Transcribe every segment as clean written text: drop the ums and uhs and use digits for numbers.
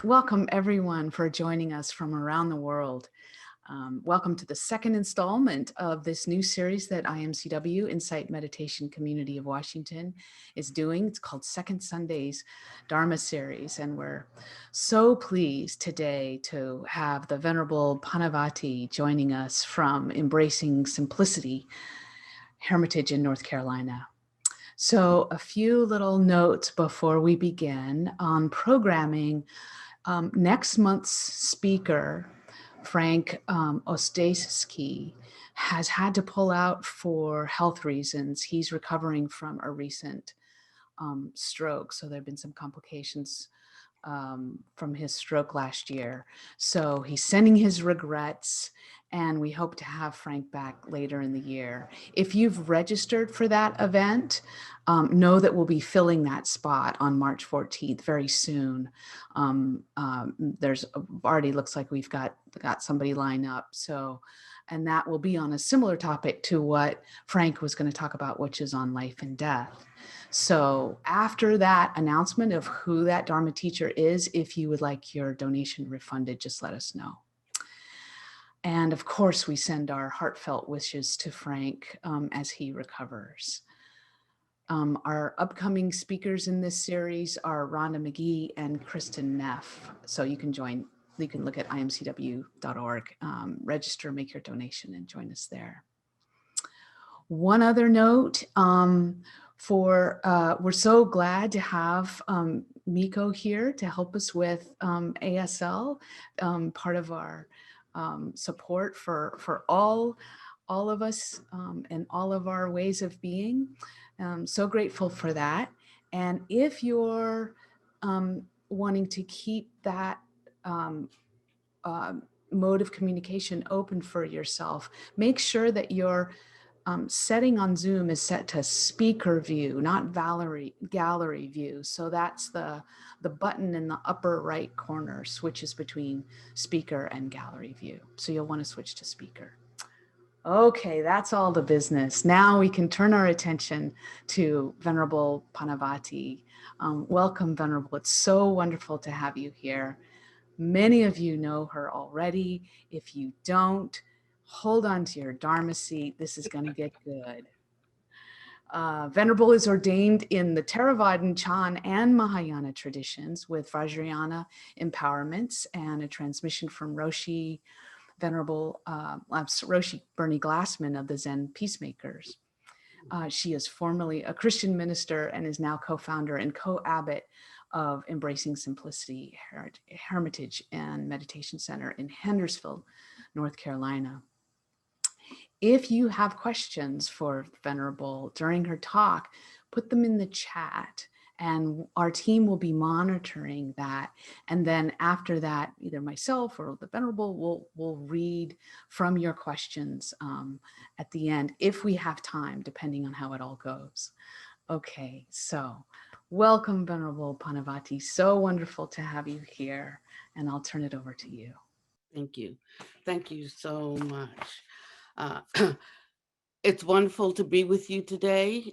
Welcome everyone for joining us from around the world. Welcome to the second installment of this new series that IMCW, Insight Meditation Community of Washington, is doing. It's called Second Sunday's Dharma Series, and we're so pleased today to have the Venerable Pannavati joining us from Embracing Simplicity Hermitage in North Carolina. So a few little notes before we begin on programming. Next month's speaker, Frank Ostaski, has had to pull out for health reasons. He's recovering from a recent stroke, so there have been some complications from his stroke last year. So he's sending his regrets, and we hope to have Frank back later in the year. If you've registered for that event, know that we'll be filling that spot on March 14th very soon. There's already looks like we've got somebody lined up. So, and that will be on a similar topic to what Frank was going to talk about, which is on life and death. So after that announcement of who that Dharma teacher is, if you would like your donation refunded, just let us know. And of course, we send our heartfelt wishes to Frank as he recovers. Our upcoming speakers in this series are Rhonda McGee and Kristen Neff. So you can look at imcw.org, register, make your donation, and join us there. One other note, we're so glad to have Miko here to help us with ASL, part of our support for all of us and all of our ways of being. So grateful for that. And if you're wanting to keep that mode of communication open for yourself, make sure that your setting on Zoom is set to speaker view, not gallery view. So that's the button in the upper right corner switches between speaker and gallery view. So you'll want to switch to speaker. Okay, that's all the business. Now we can turn our attention to Venerable Pannavati. Welcome, Venerable. It's so wonderful to have you here. Many of you know her already. If you don't, hold on to your Dharma seat. This is going to get good. Venerable is ordained in the Theravadan, Chan, and Mahayana traditions with Vajrayana empowerments and a transmission from Roshi Venerable Roshi Bernie Glassman of the Zen Peacemakers. She is formerly a Christian minister and is now co-founder and co-abbot of Embracing Simplicity Hermitage and Meditation Center in Hendersonville, North Carolina. If you have questions for Venerable during her talk, put them in the chat, and our team will be monitoring that. And then after that, either myself or the Venerable will read from your questions at the end, if we have time, depending on how it all goes. Okay, so welcome, Venerable Pannavati. So wonderful to have you here, and I'll turn it over to you. Thank you. Thank you so much. It's wonderful to be with you today.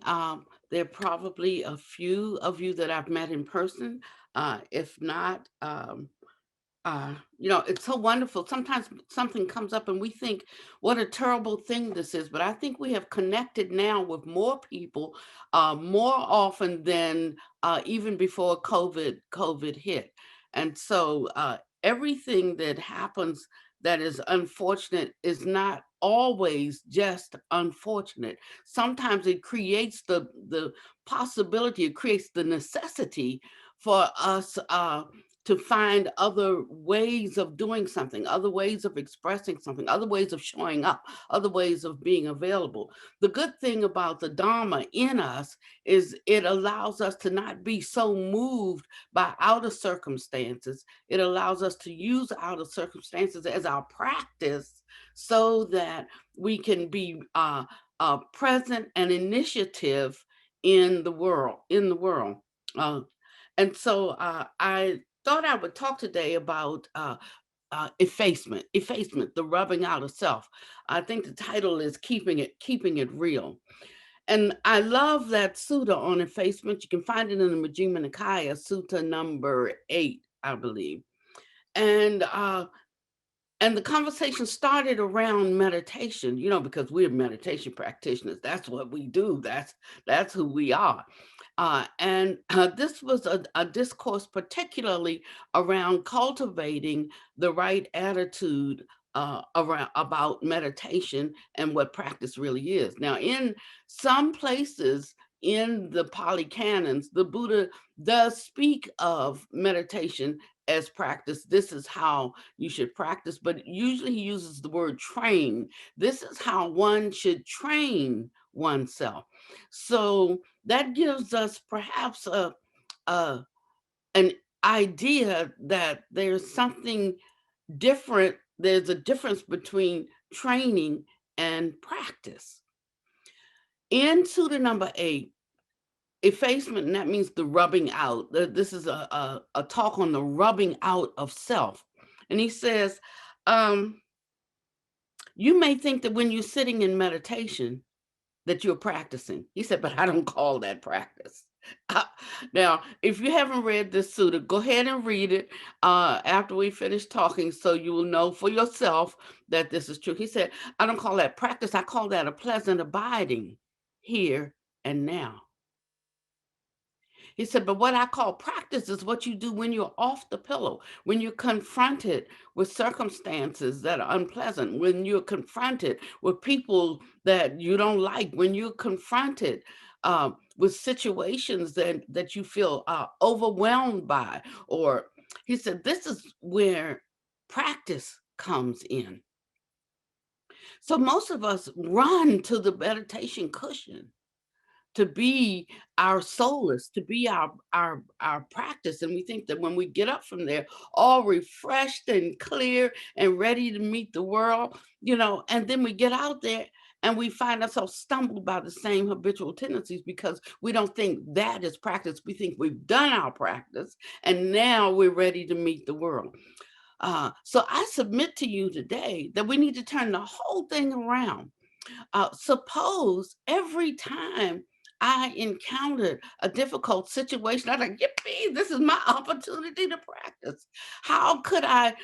There are probably a few of you that I've met in person. If not, it's so wonderful. Sometimes something comes up and we think, what a terrible thing this is. But I think we have connected now with more people more often than even before COVID hit. And so everything that happens that is unfortunate is not always just unfortunate. Sometimes it creates the possibility, it creates the necessity for us to find other ways of doing something, other ways of expressing something, other ways of showing up, other ways of being available. The good thing about the Dharma in us is it allows us to not be so moved by outer circumstances. It allows us to use outer circumstances as our practice so that we can be present and initiative in the world. And so I thought I would talk today about effacement, the rubbing out of self. I think the title is keeping it real. And I love that sutta on effacement. You can find it in the Majjhima Nikaya, sutta number 8, I believe. And the conversation started around meditation, because we're meditation practitioners. That's what we do. That's who we are. And this was a discourse particularly around cultivating the right attitude about meditation and what practice really is. Now, in some places in the Pali canons, the Buddha does speak of meditation as practice. This is how you should practice, but usually he uses the word train. This is how one should train oneself. So that gives us perhaps an idea that there's something different. There's a difference between training and practice. In Sutta number 8, effacement, and that means the rubbing out. This is a talk on the rubbing out of self. And he says, you may think that when you're sitting in meditation that you're practicing. He said, but I don't call that practice. Now, if you haven't read this sutta, go ahead and read it after we finish talking so you will know for yourself that this is true. He said, I don't call that practice. I call that a pleasant abiding here and now. He said, but what I call practice is what you do when you're off the pillow, when you're confronted with circumstances that are unpleasant, when you're confronted with people that you don't like, when you're confronted with situations that you feel overwhelmed by. Or he said, this is where practice comes in. So most of us run to the meditation cushion to be our solace, to be our practice. And we think that when we get up from there, all refreshed and clear and ready to meet the world, and then we get out there and we find ourselves stumbled by the same habitual tendencies because we don't think that is practice. We think we've done our practice and now we're ready to meet the world. So I submit to you today that we need to turn the whole thing around. Suppose every time I encountered a difficult situation, I was like, yippee, this is my opportunity to practice. How could I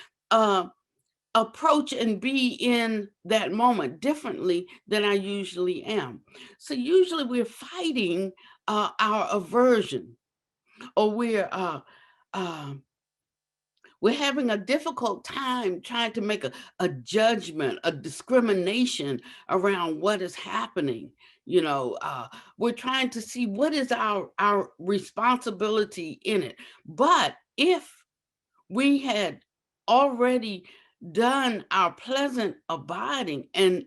approach and be in that moment differently than I usually am? So usually we're fighting our aversion, or we're having a difficult time trying to make a judgment, a discrimination around what is happening. We're trying to see what is our responsibility in it. But if we had already done our pleasant abiding and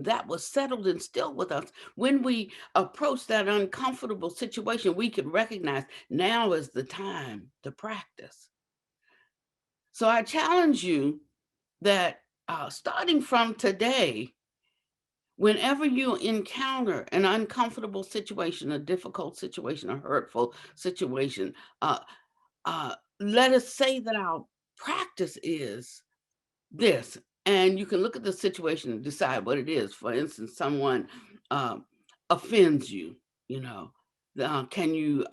that was settled and still with us, when we approach that uncomfortable situation, we could recognize now is the time to practice. So I challenge you that starting from today, whenever you encounter an uncomfortable situation, a difficult situation, a hurtful situation, let us say that our practice is this. And you can look at the situation and decide what it is. For instance, someone offends you, can you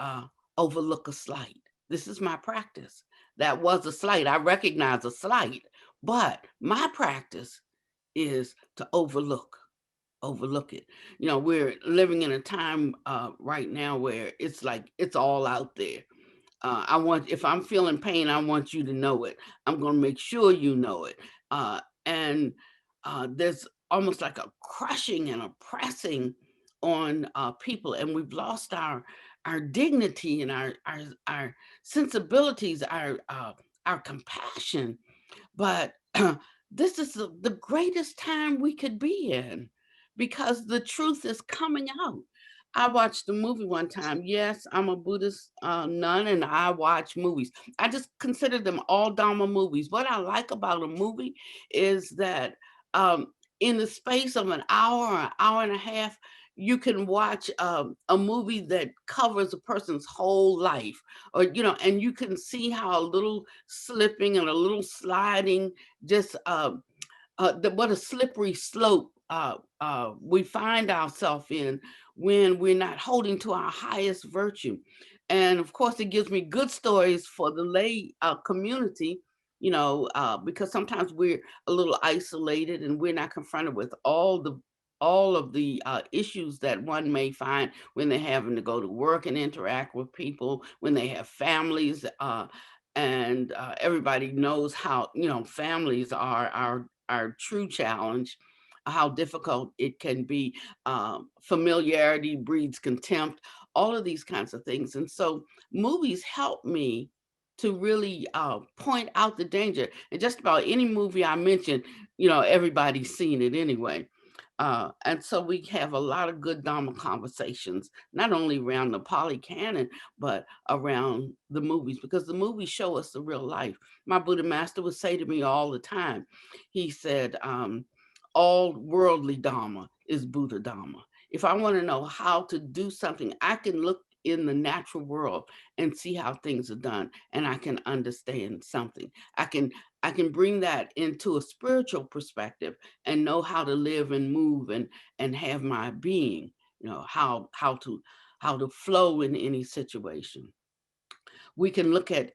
overlook a slight? This is my practice. That was a slight. I recognize a slight, but my practice is to overlook it. We're living in a time right now where it's like it's all out there. If I'm feeling pain, I want you to know it. I'm going to make sure you know it. And there's almost like a crushing and a pressing on people, and we've lost our dignity and our sensibilities, our compassion. But this is the greatest time we could be in because the truth is coming out. I watched a movie one time. Yes, I'm a Buddhist nun and I watch movies. I just consider them all Dharma movies. What I like about a movie is that in the space of an hour or an hour and a half, you can watch a movie that covers a person's whole life, or and you can see how a little slipping and a little sliding just what a slippery slope we find ourselves in when we're not holding to our highest virtue. And of course, it gives me good stories for the lay community, because sometimes we're a little isolated and we're not confronted with all of the issues that one may find when they're having to go to work and interact with people, when they have families, and everybody knows how families are our true challenge, how difficult it can be. Familiarity breeds contempt, all of these kinds of things. And so movies help me to really point out the danger. And just about any movie I mention, everybody's seen it anyway. And so we have a lot of good Dharma conversations, not only around the Pali Canon, but around the movies, because the movies show us the real life. My Buddha master would say to me all the time, he said, all worldly Dharma is Buddha Dharma. If I want to know how to do something, I can look in the natural world and see how things are done, and I can understand something. I can bring that into a spiritual perspective and know how to live and move and have my being, how to flow in any situation. We can look at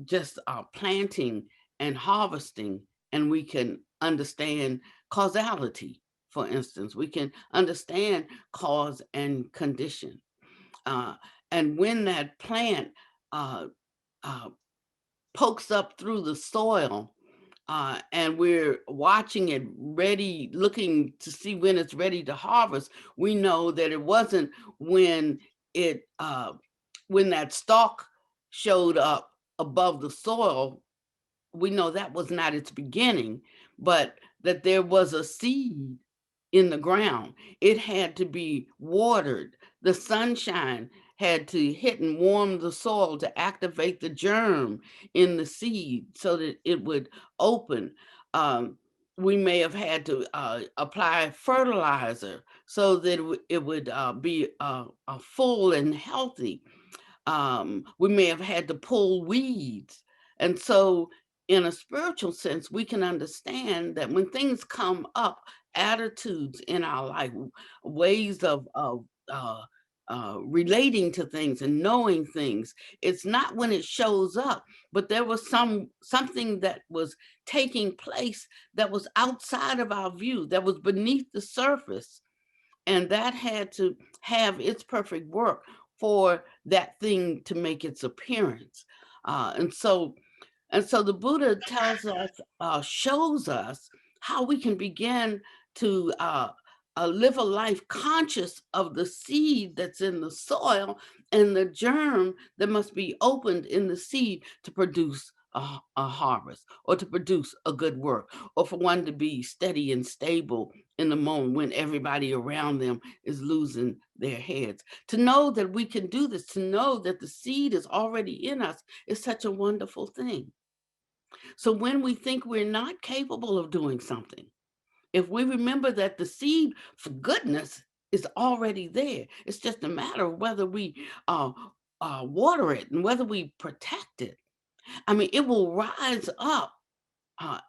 just planting and harvesting, and we can understand causality. For instance, we can understand cause and condition. Uh, and when that plant uh, uh, pokes up through the soil, and we're watching it ready, looking to see when it's ready to harvest, we know that it wasn't when it when that stalk showed up above the soil. We know that was not its beginning, but that there was a seed in the ground. It had to be watered. The sunshine had to hit and warm the soil to activate the germ in the seed so that it would open. Um, we may have had to apply fertilizer so that it would be full and healthy. We may have had to pull weeds. And so, in a spiritual sense, we can understand that when things come up, attitudes in our life, ways of relating to things and knowing things, it's not when it shows up, but there was something that was taking place that was outside of our view, that was beneath the surface, and that had to have its perfect work for that thing to make its appearance. And so the Buddha tells us, shows us how we can begin to live a life conscious of the seed that's in the soil and the germ that must be opened in the seed to produce a harvest, or to produce a good work, or for one to be steady and stable in the moment when everybody around them is losing their heads. To know that we can do this, to know that the seed is already in us, is such a wonderful thing. So when we think we're not capable of doing something, if we remember that the seed for goodness is already there, it's just a matter of whether we water it and whether we protect it. I mean, it will rise up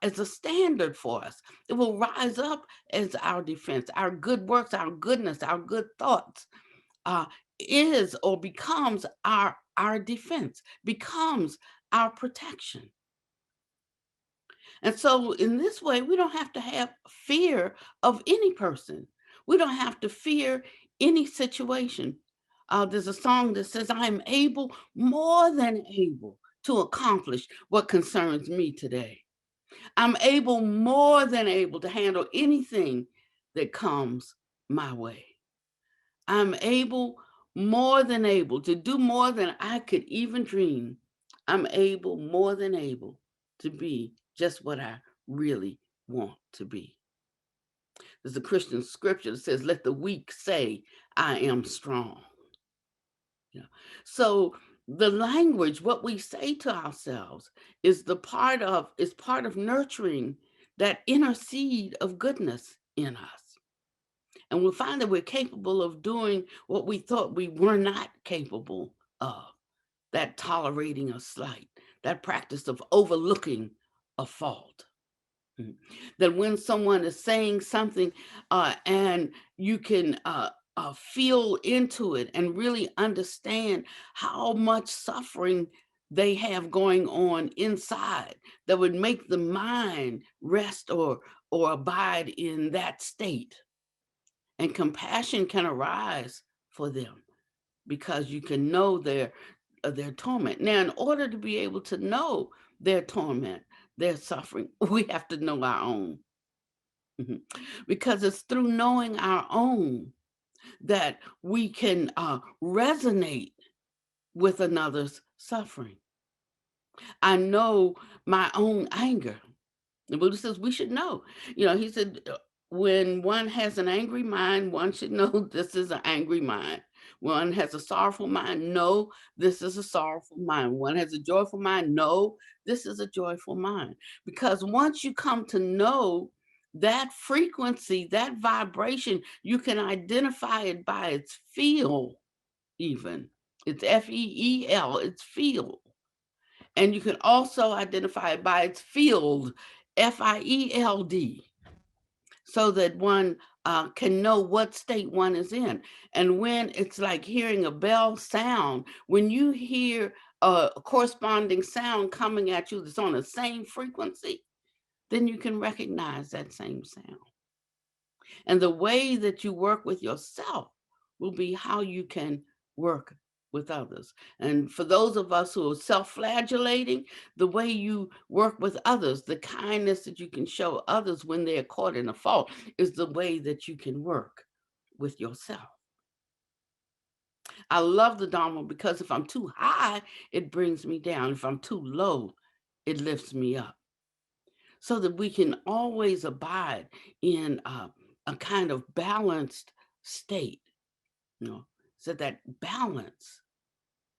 as a standard for us. It will rise up as our defense, our good works, our goodness, our good thoughts uh, is or becomes our defense, becomes our protection. And so, in this way, we don't have to have fear of any person. We don't have to fear any situation. There's a song that says, I am able, more than able, to accomplish what concerns me today. I'm able, more than able, to handle anything that comes my way. I'm able, more than able, to do more than I could even dream. I'm able, more than able, to be just what I really want to be. There's a Christian scripture that says, let the weak say, I am strong. Yeah. So the language, what we say to ourselves, is part of nurturing that inner seed of goodness in us. And we'll find that we're capable of doing what we thought we were not capable of. That tolerating a slight, that practice of overlooking a fault. That when someone is saying something and you can feel into it and really understand how much suffering they have going on inside that would make the mind rest or abide in that state. And compassion can arise for them because you can know their torment. Now, in order to be able to know their torment, their suffering, we have to know our own. Because it's through knowing our own that we can resonate with another's suffering. I know my own anger. The Buddha says we should know. He said, when one has an angry mind, one should know this is an angry mind. One has a sorrowful mind, know this is a sorrowful mind. One has a joyful mind, know this is a joyful mind. Because once you come to know that frequency, that vibration, you can identify it by its feel, even. It's FEEL, it's feel. And you can also identify it by its field, FIELD, so that one can know what state one is in. And when it's like hearing a bell sound, when you hear a corresponding sound coming at you that's on the same frequency, then you can recognize that same sound. And the way that you work with yourself will be how you can work with others. And for those of us who are self-flagellating, the way you work with others, the kindness that you can show others when they're caught in a fault, is the way that you can work with yourself. I love the Dharma because if I'm too high, it brings me down. If I'm too low, it lifts me up. So that we can always abide in a kind of balanced state, so that balance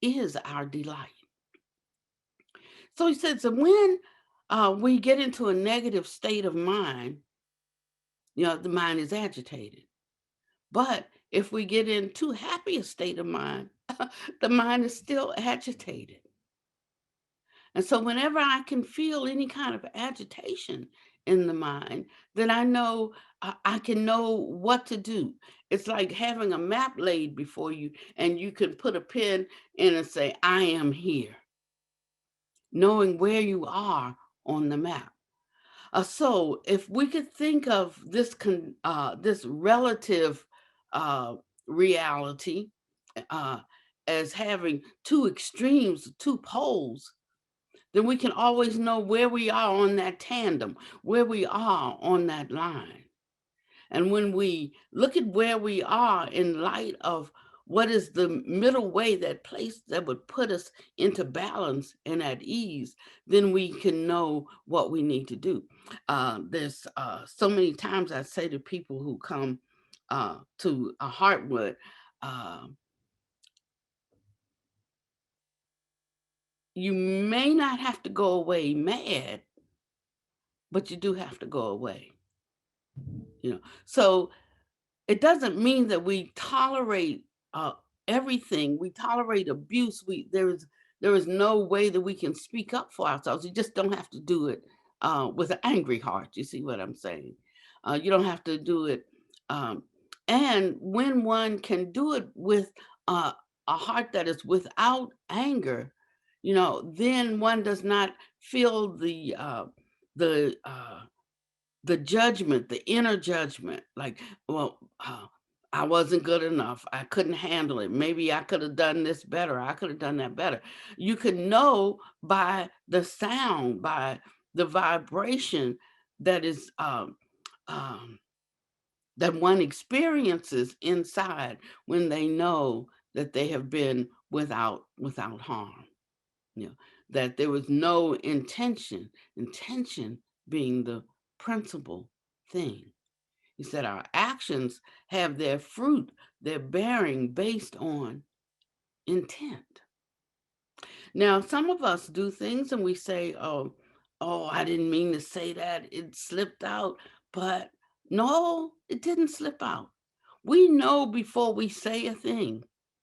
is our delight. So he says that when we get into a negative state of mind, the mind is agitated. But if we get in too happy a state of mind, the mind is still agitated. And so whenever I can feel any kind of agitation in the mind, then I know I can know what to do. It's like having a map laid before you, and you can put a pin in and say, I am here, knowing where you are on the map. So if we could think of this relative reality as having two extremes, two poles, then we can always know where we are on that tandem, where we are on that line. And when we look at where we are in light of what is the middle way, that place that would put us into balance and at ease, then we can know what we need to do. There's so many times I say to people who come to a Heartwood, you may not have to go away mad, but you do have to go away. So it doesn't mean that we tolerate everything. We tolerate abuse. There is no way that we can speak up for ourselves. You just don't have to do it with an angry heart. You see what I'm saying? You don't have to do it. And when one can do it with a heart that is without anger, then one does not feel the judgment, the inner judgment, like, well, I wasn't good enough. I couldn't handle it. Maybe I could have done this better. I could have done that better. You can know by the sound, by the vibration that is that one experiences inside when they know that they have been without harm. That there was no intention being the principal thing. He said our actions have their fruit, their bearing based on intent. Now, some of us do things and we say, oh, I didn't mean to say that. It slipped out. But no, it didn't slip out. We know before we say a thing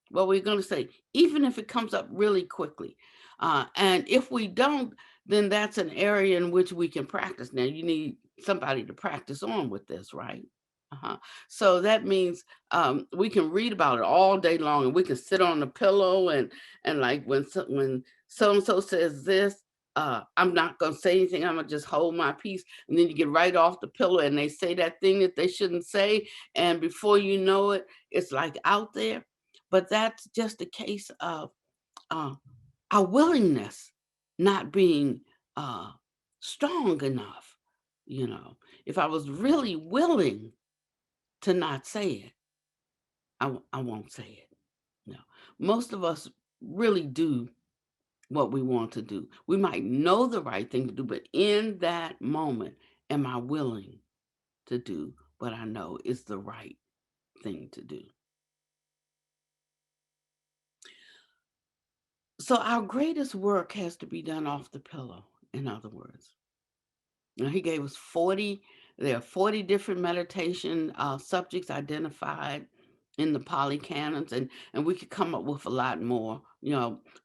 what we're going to say, even if it comes up really quickly. And if we don't, then that's an area in which we can practice. Now, you need somebody to practice on with this, right? So that means we can read about it all day long, and we can sit on the pillow and like when so and so says this, I'm not gonna say anything. I'm gonna just hold my peace, and then you get right off the pillow, and they say that thing that they shouldn't say, and before you know it, it's like out there. But that's just a case of uh, our willingness not being uh, strong enough. You know, if I was really willing to not say it, I won't say it. No, most of us really do what we want to do. We might know the right thing to do, but in that moment, am I willing to do what I know is the right thing to do? So our greatest work has to be done off the pillow, in other words. Now, he gave us 40, there are 40 different meditation subjects identified in the Pali canons, and we could come up with a lot more.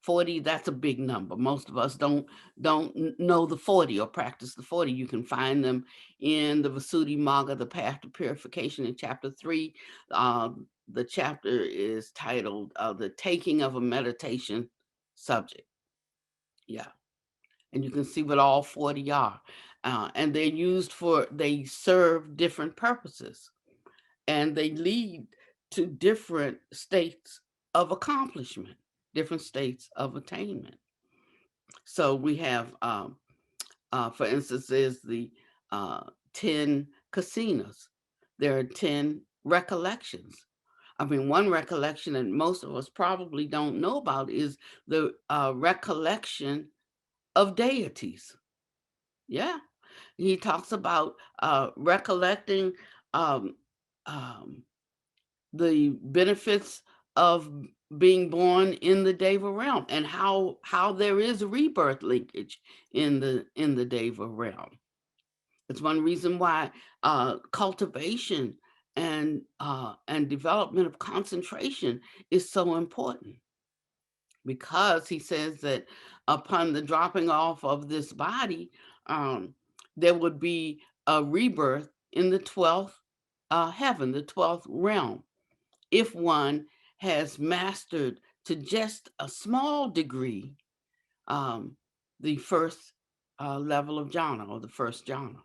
40, that's a big number. Most of us don't know the 40 or practice the 40. You can find them in the Visuddhimagga, the Path to Purification, in chapter 3. The chapter is titled The Taking of a Meditation Subject. Yeah. And you can see what all 40 are. And they serve different purposes, and they lead to different states of accomplishment, different states of attainment. So we have, for instance, there's the 10 casinos. There are 10 recollections. I mean, one recollection that most of us probably don't know about is the recollection of deities. Yeah. He talks about recollecting um, um, the benefits of being born in the Deva realm, and how there is rebirth linkage in the Deva realm. It's one reason why cultivation and development of concentration is so important, because he says that upon the dropping off of this body, um, there would be a rebirth in the 12th heaven, the 12th realm, if one has mastered to just a small degree um, the first level of jhana, or the first jhana.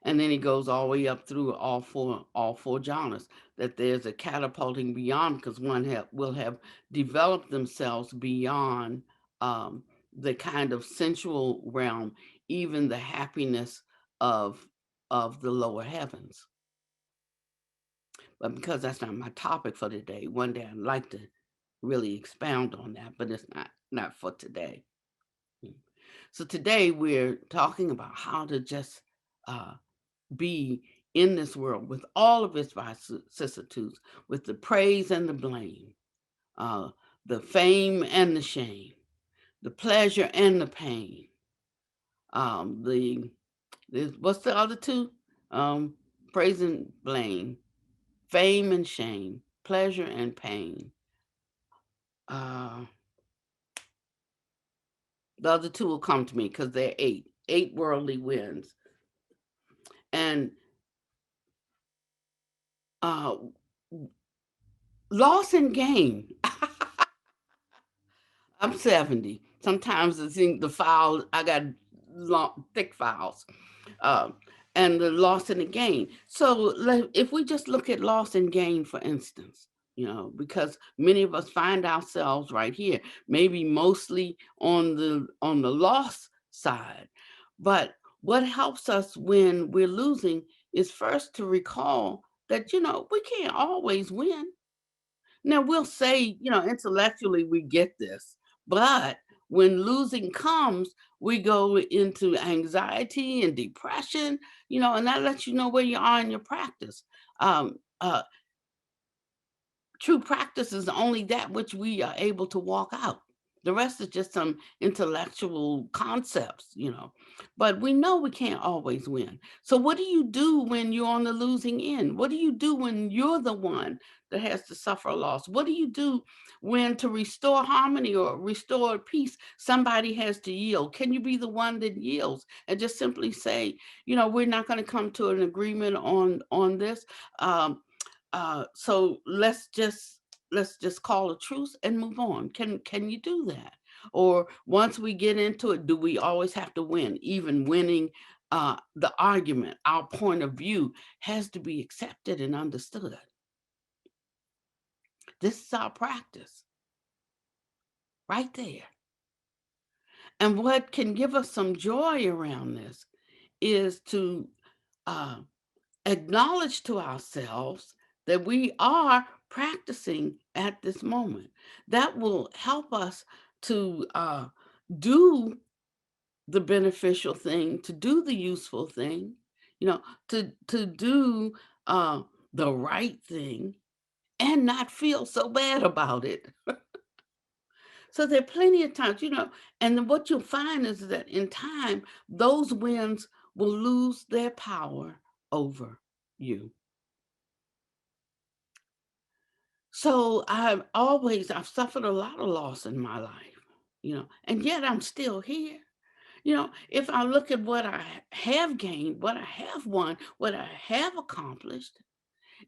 And then he goes all the way up through all four jhanas, that there's a catapulting beyond, because one will have developed themselves beyond um, the kind of sensual realm, even the happiness of of the lower heavens. But because that's not my topic for today, one day I'd like to really expound on that, but it's not for today. So today we're talking about how to just uh, be in this world with all of its vicissitudes, with the praise and the blame, uh, the fame and the shame, the pleasure and the pain. What's the other two? Praise and blame, fame and shame, pleasure and pain. Uh, the other two will come to me because they're eight worldly winds, and uh, loss and gain. I'm 70. Sometimes I think the file, I got long, thick files, uh, and the loss and the gain. So if we just look at loss and gain, for instance, because many of us find ourselves right here, maybe mostly on the loss side. But what helps us when we're losing is first to recall that, we can't always win. Now we'll say, intellectually we get this, but when losing comes, we go into anxiety and depression, and that lets you know where you are in your practice. Um, uh, True practice is only that which we are able to walk out. The rest is just some intellectual concepts, but we know we can't always win. So what do you do when you're on the losing end? What do you do when you're the one that has to suffer a loss? What do you do when, to restore harmony or restore peace, somebody has to yield? Can you be the one that yields and just simply say, we're not going to come to an agreement on this? So let's just call a truce and move on. Can you do that? Or once we get into it, do we always have to win? Even winning the argument, our point of view has to be accepted and understood. This is our practice right there. And what can give us some joy around this is to uh, acknowledge to ourselves that we are practicing at this moment. That will help us to do the beneficial thing, to do the useful thing, to do the right thing and not feel so bad about it. So there are plenty of times, and then what you'll find is that in time, those wins will lose their power over you. So I've suffered a lot of loss in my life, and yet I'm still here. If I look at what I have gained, what I have won, what I have accomplished,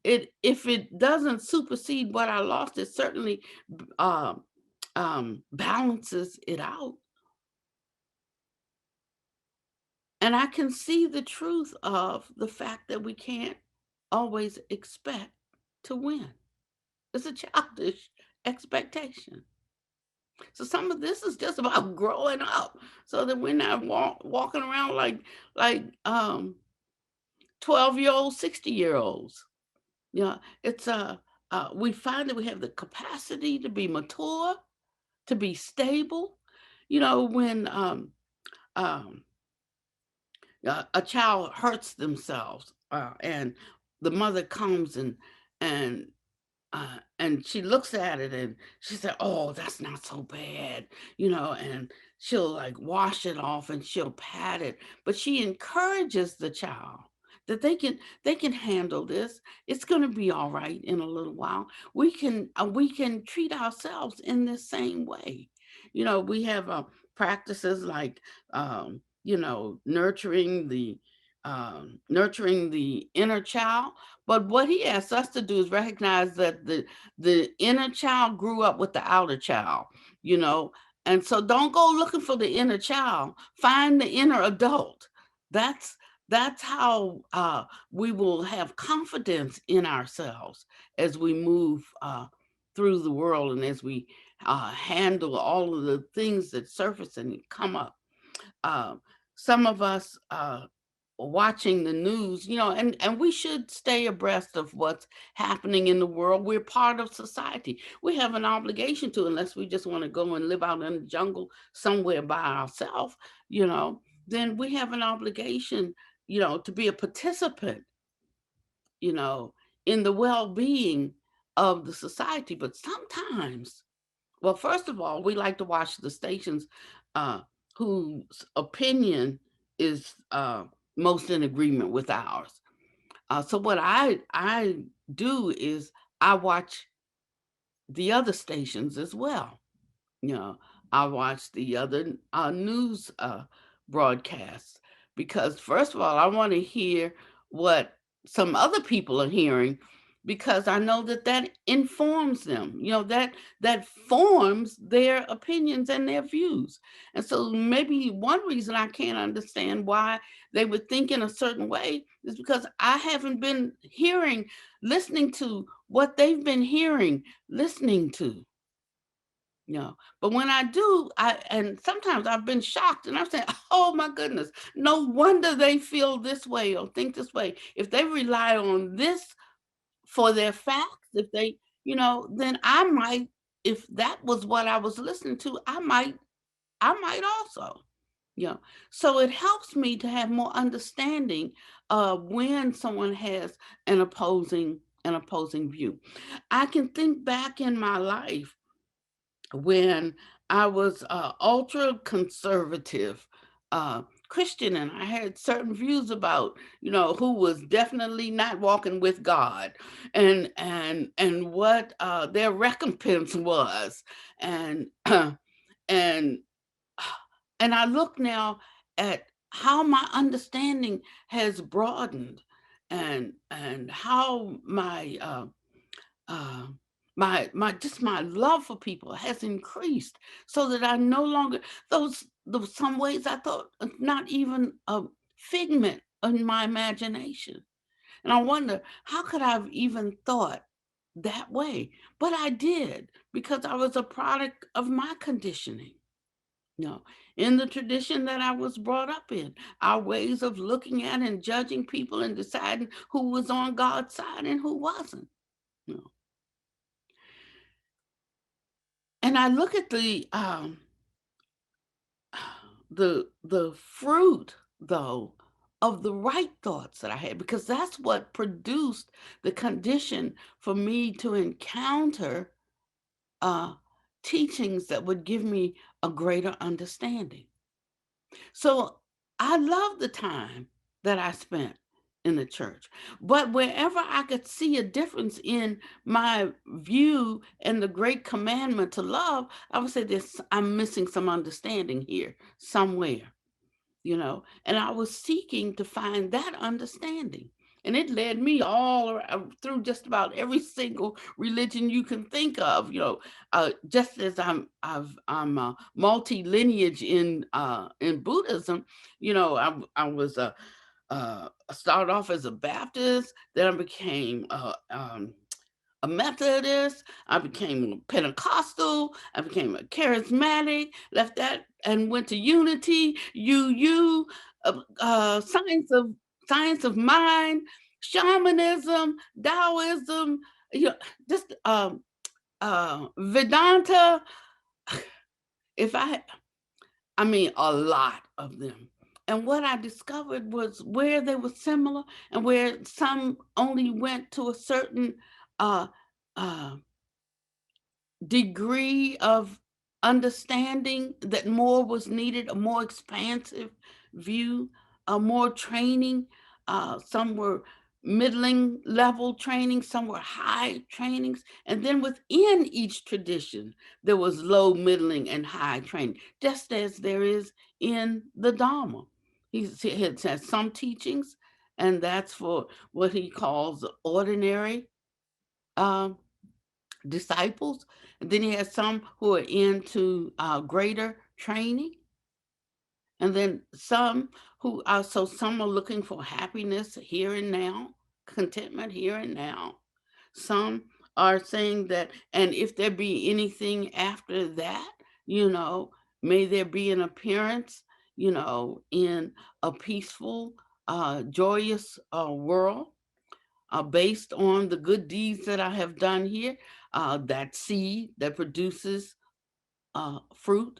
if it doesn't supersede what I lost, it certainly uh, balances it out. And I can see the truth of the fact that we can't always expect to win. It's a childish expectation. So some of this is just about growing up so that we're not walking around like 12-year-olds, 60-year-olds. It's we find that we have the capacity to be mature, to be stable. When um, a child hurts themselves, and the mother comes and she looks at it and she said, "Oh, that's not so bad," and she'll like wash it off and she'll pat it, but she encourages the child that they can handle this. It's going to be all right in a little while. We can treat ourselves in the same way. We have practices like nurturing the inner child. But what he asks us to do is recognize that the inner child grew up with the outer child, you know. And so don't go looking for the inner child. Find the inner adult. That's how we will have confidence in ourselves as we move through the world and as we handle all of the things that surface and come up. Uh, some of us watching the news, and we should stay abreast of what's happening in the world. We're part of society. We have an obligation to, unless we just want to go and live out in the jungle somewhere by ourselves, then we have an obligation, to be a participant, you know, in the well-being of the society. But sometimes, well, first of all, we like to watch the stations uh, whose opinion is most in agreement with ours. So what I do is I watch the other stations as well. You know, I watch the other news broadcasts because, first of all, I want to hear what some other people are hearing because I know that informs them. That forms their opinions and their views. And so maybe one reason I can't understand why they would think in a certain way is because I haven't been listening to what they've been listening to. But when I do, and sometimes I've been shocked and I'm saying, oh my goodness, no wonder they feel this way or think this way. If they rely on this for their facts, then I might, if that was what I was listening to, I might also. So it helps me to have more understanding of when someone has an opposing view. I can think back in my life when I was ultra conservative Christian, and I had certain views about, who was definitely not walking with God, and what their recompense was, and and and I look now at how my understanding has broadened, and how uh, my love for people has increased, so that I no longer those some ways I thought not even a figment in my imagination. And I wonder, how could I have even thought that way? But I did, because I was a product of my conditioning. You know, in the tradition that I was brought up in, our ways of looking at and judging people and deciding who was on God's side and who wasn't. You know. And I look at the fruit, though, of the right thoughts that I had, because that's what produced the condition for me to encounter uh, teachings that would give me a greater understanding. So I love the time that I spent in the church. But wherever I could see a difference in my view and the great commandment to love, I would say this: I'm missing some understanding here somewhere. And I was seeking to find that understanding. And it led me all around, through just about every single religion you can think of. Just as I'm multi lineage in Buddhism. I was I started off as a Baptist, then I became a Methodist, I became a Pentecostal, I became a charismatic, left that and went to Unity, UU, science of mind, shamanism, Taoism, you know, just Vedanta. If I mean, a lot of them. And what I discovered was where they were similar and where some only went to a certain uh, uh, degree of understanding, that more was needed, a more expansive view, a more training. Some were middling level training, some were high trainings. And then within each tradition, there was low, middling, and high training, just as there is in the Dharma. He has some teachings, and that's for what he calls ordinary um, disciples. And then he has some who are into greater training. And then some some are looking for happiness here and now, contentment here and now. Some are saying that, and if there be anything after that, you know, may there be an appearance, in a peaceful, joyous world, based on the good deeds that I have done here, that seed that produces fruit.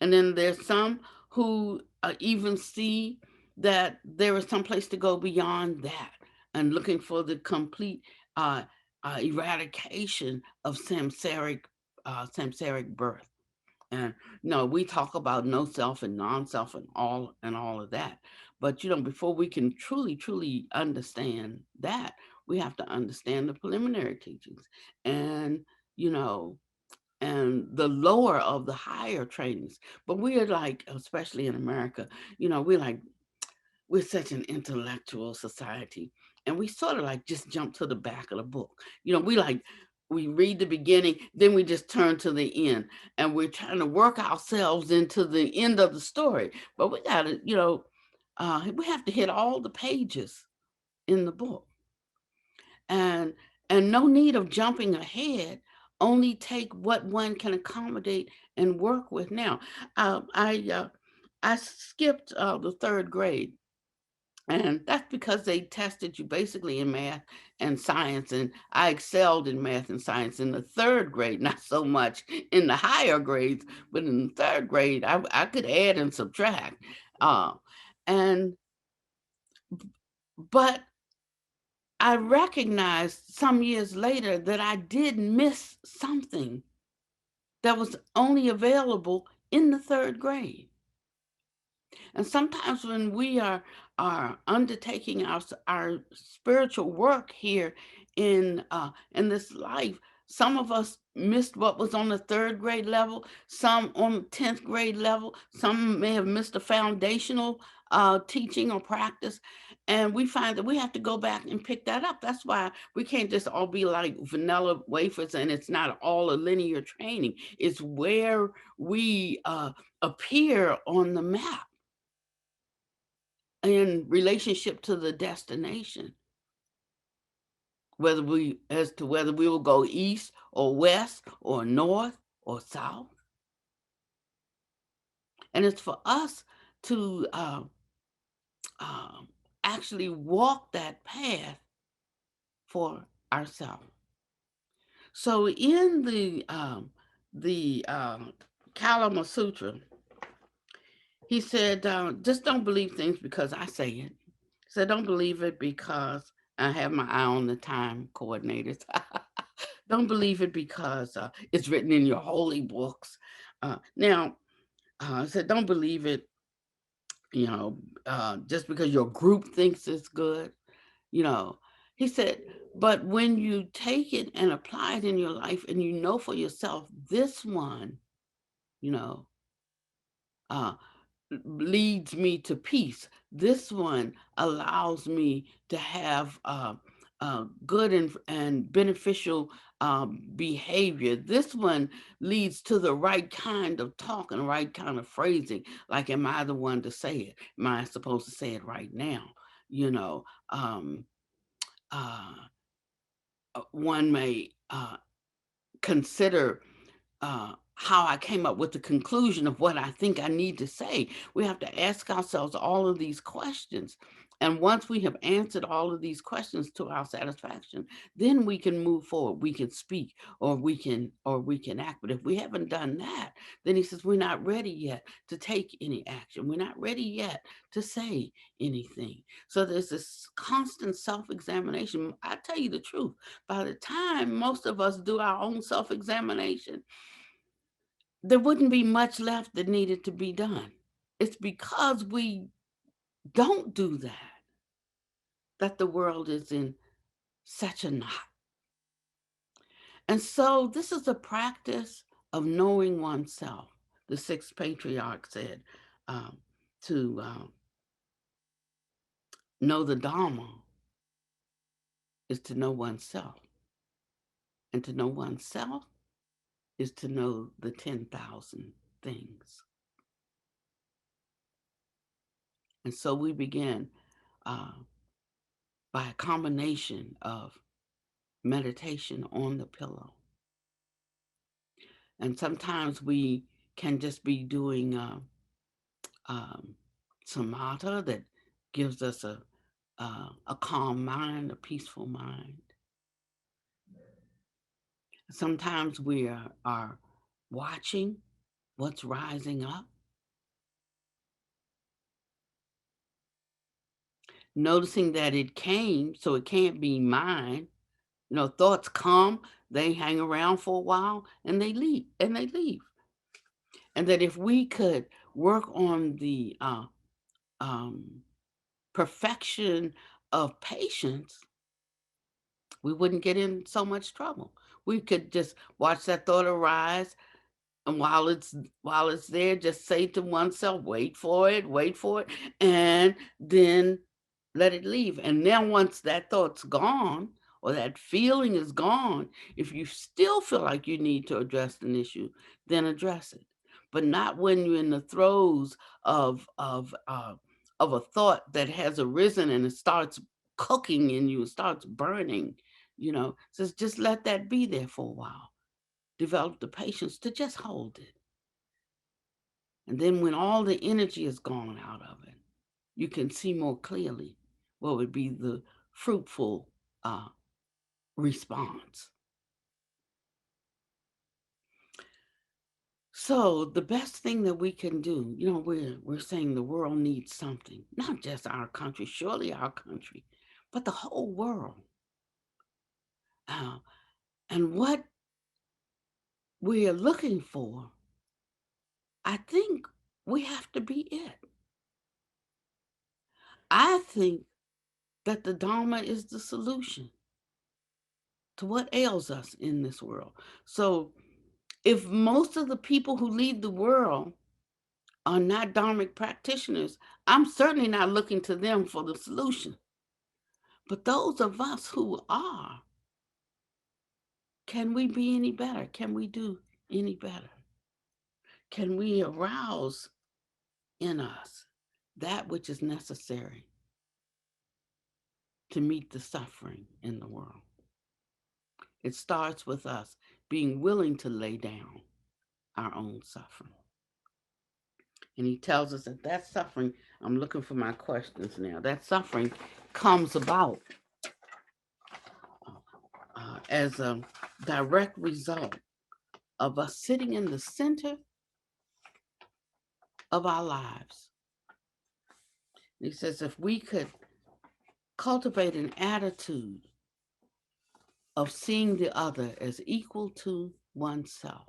And then there's some who even see that there is some place to go beyond that, and looking for the complete uh, eradication of samsaric birth. And no, we talk about no self and non-self and all of that. But before we can truly understand that, we have to understand the preliminary teachings, and you know, and the lower of the higher trainings. But we are like, especially in America, we're such an intellectual society, and we sort of like just jump to the back of the book. We read the beginning, then we just turn to the end, and we're trying to work ourselves into the end of the story. But we got to, we have to hit all the pages in the book, and no need of jumping ahead. Only take what one can accommodate and work with. Now, I skipped the third grade, and that's because they tested you basically in math and science. And I excelled in math and science in the third grade, not so much in the higher grades, but in the third grade, I could add and subtract. Uh, and but I recognized some years later that I did miss something that was only available in the 3rd grade. And sometimes when we are undertaking our spiritual work here in this life, some of us missed what was on the 3rd grade level, some on the 10th grade level, some may have missed a foundational teaching or practice. And we find that we have to go back and pick that up. That's why we can't just all be like vanilla wafers and it's not all a linear training. It's where we appear on the map in relationship to the destination, whether we will go east or west or north or south. And it's for us to actually walk that path for ourselves. So in the Kalama Sutra, he said, just don't believe things because I say it. He said, don't believe it because I have my eye on the time coordinators. Don't believe it because it's written in your holy books. Now, I said, don't believe it, just because your group thinks it's good. You know, he said, but when you take it and apply it in your life and you know for yourself, this one, you know, uh, leads me to peace. This one allows me to have good and beneficial behavior. This one leads to the right kind of talk and the right kind of phrasing. Like, am I the one to say it? Am I supposed to say it right now? You know, uh, one may consider how I came up with the conclusion of what I think I need to say. We have to ask ourselves all of these questions. And once we have answered all of these questions to our satisfaction, then we can move forward. We can speak or we can act. But if we haven't done that, then he says we're not ready yet to take any action. We're not ready yet to say anything. So there's this constant self-examination. I tell you the truth, by the time most of us do our own self-examination, there wouldn't be much left that needed to be done. It's because we don't do that the world is in such a knot. And so this is a practice of knowing oneself. The 6th patriarch said to know the Dharma is to know oneself. And to know oneself is to know the 10,000 things. And so we begin by a combination of meditation on the pillow. And sometimes we can just be doing samatha that gives us a calm mind, a peaceful mind. Sometimes we are watching what's rising up, noticing that it came, so it can't be mine. Thoughts come, they hang around for a while, and they leave, And that if we could work on the perfection of patience, we wouldn't get in so much trouble. We could just watch that thought arise, and while it's there, just say to oneself, wait for it, and then let it leave. And then once that thought's gone or that feeling is gone, if you still feel like you need to address an issue, then address it. But not when you're in the throes of a thought that has arisen and it starts cooking in you, it starts burning, says just let that be there for a while. Develop the patience to just hold it. And then when all the energy is gone out of it, you can see more clearly what would be the fruitful response. So the best thing that we can do, we're saying the world needs something, not just our country, surely our country, but the whole world. And what we are looking for, I think we have to be it. I think that the Dharma is the solution to what ails us in this world. So if most of the people who lead the world are not Dharmic practitioners, I'm certainly not looking to them for the solution. But those of us who are, can we be any better? Can we do any better? Can we arouse in us that which is necessary to meet the suffering in the world? It starts with us being willing to lay down our own suffering. And he tells us that that suffering, I'm looking for my questions now, that suffering comes about as a direct result of us sitting in the center of our lives. And he says if we could cultivate an attitude of seeing the other as equal to oneself,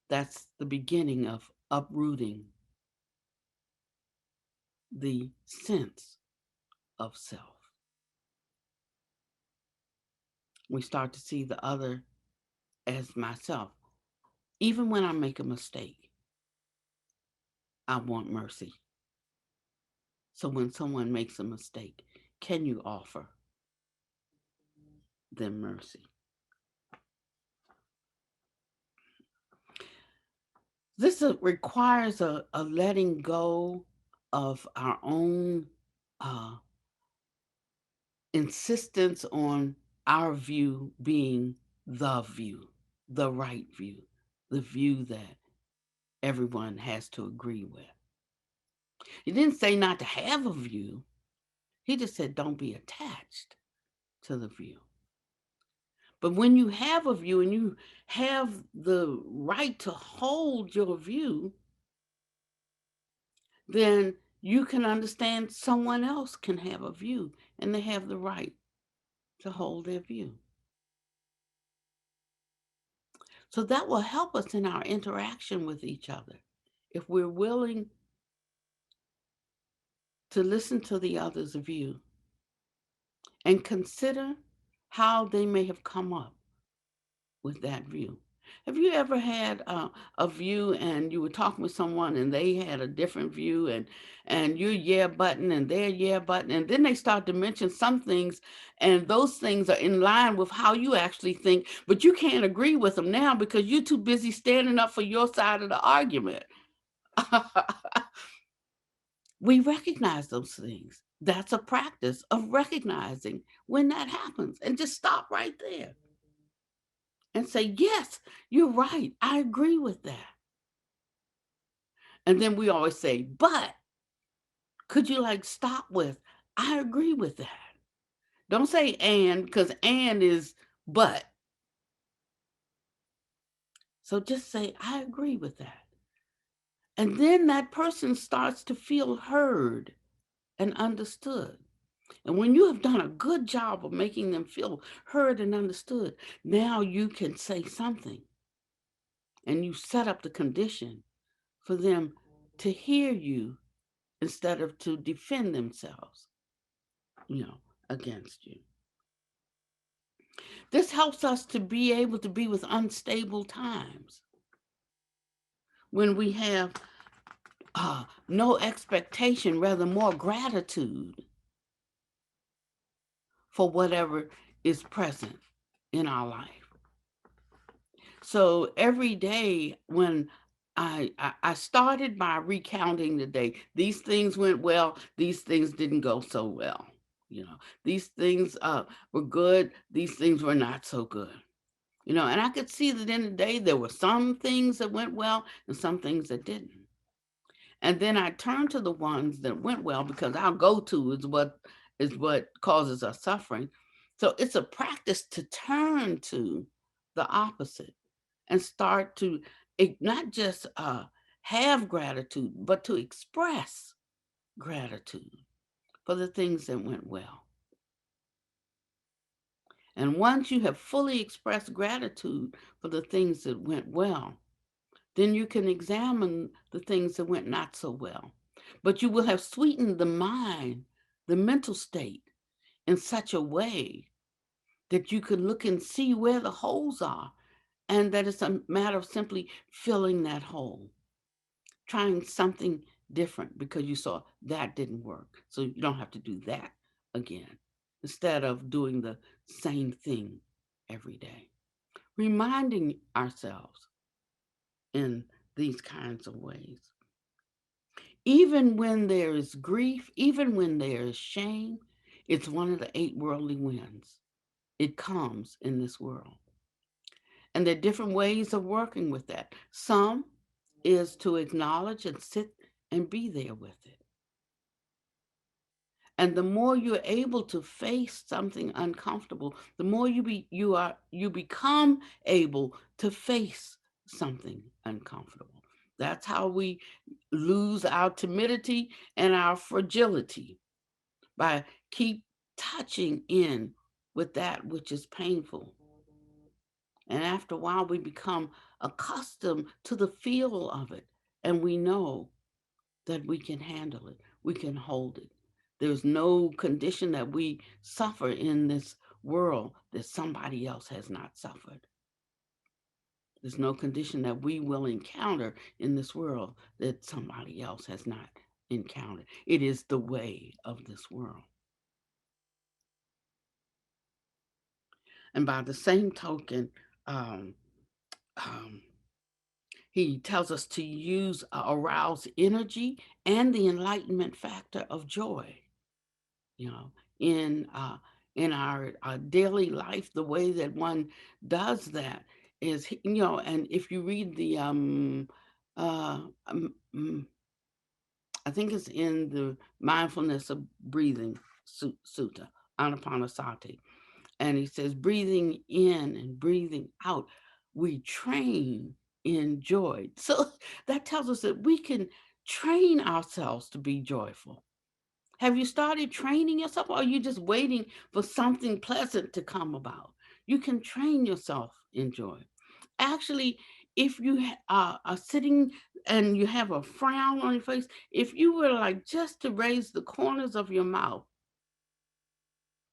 that's the beginning of uprooting the sense of self. We start to see the other as myself. Even when I make a mistake, I want mercy. So when someone makes a mistake, can you offer them mercy? This requires a letting go of our own insistence on our view being the view, the right view, the view that everyone has to agree with. He didn't say not to have a view. He just said don't be attached to the view. But when you have a view and you have the right to hold your view, then you can understand someone else can have a view and they have the right to hold their view. So that will help us in our interaction with each other. If we're willing to listen to the other's view and consider how they may have come up with that view. Have you ever had a view and you were talking with someone and they had a different view and you're yeah button and they're yeah button and then they start to mention some things and those things are in line with how you actually think, but you can't agree with them now because you're too busy standing up for your side of the argument. We recognize those things. That's a practice of recognizing when that happens and just stop right there and say, yes, you're right. I agree with that. And then we always say, but could you stop with, I agree with that. Don't say and, because and is but. So just say, I agree with that. And then that person starts to feel heard and understood. And when you have done a good job of making them feel heard and understood, now you can say something. And you set up the condition for them to hear you instead of to defend themselves, against you. This helps us to be able to be with unstable times when we have no expectation, rather more gratitude for whatever is present in our life. So every day when I started by recounting the day, these things went well, these things didn't go so well. These things were good, these things were not so good. And I could see that in the day there were some things that went well and some things that didn't. And then I turned to the ones that went well because our go-to is what causes us suffering. So it's a practice to turn to the opposite and start to not just have gratitude, but to express gratitude for the things that went well. And once you have fully expressed gratitude for the things that went well, then you can examine the things that went not so well. But you will have sweetened the mind, the mental state, in such a way that you can look and see where the holes are, and that it's a matter of simply filling that hole, trying something different because you saw that didn't work. So you don't have to do that again, instead of doing the same thing every day. Reminding ourselves in these kinds of ways. Even when there is grief, even when there is shame, it's one of the 8 worldly winds. It comes in this world. And there are different ways of working with that. Some is to acknowledge and sit and be there with it. And the more you're able to face something uncomfortable, the more you become able to face something uncomfortable. That's how we lose our timidity and our fragility, by keep touching in with that which is painful. And after a while, we become accustomed to the feel of it, and we know that we can handle it, we can hold it. There's no condition that we suffer in this world that somebody else has not suffered. There's no condition that we will encounter in this world that somebody else has not encountered. It is the way of this world. And by the same token, um, um, he tells us to use arouse energy and the enlightenment factor of joy, you know, in our daily life. The way that one does that is, and if you read the uh, um, mm, I think it's in the mindfulness of breathing sutta, Anapanasati. And he says, breathing in and breathing out, we train in joy. So that tells us that we can train ourselves to be joyful. Have you started training yourself, or are you just waiting for something pleasant to come about? You can train yourself in joy. Actually, if you are sitting and you have a frown on your face, if you were like just to raise the corners of your mouth,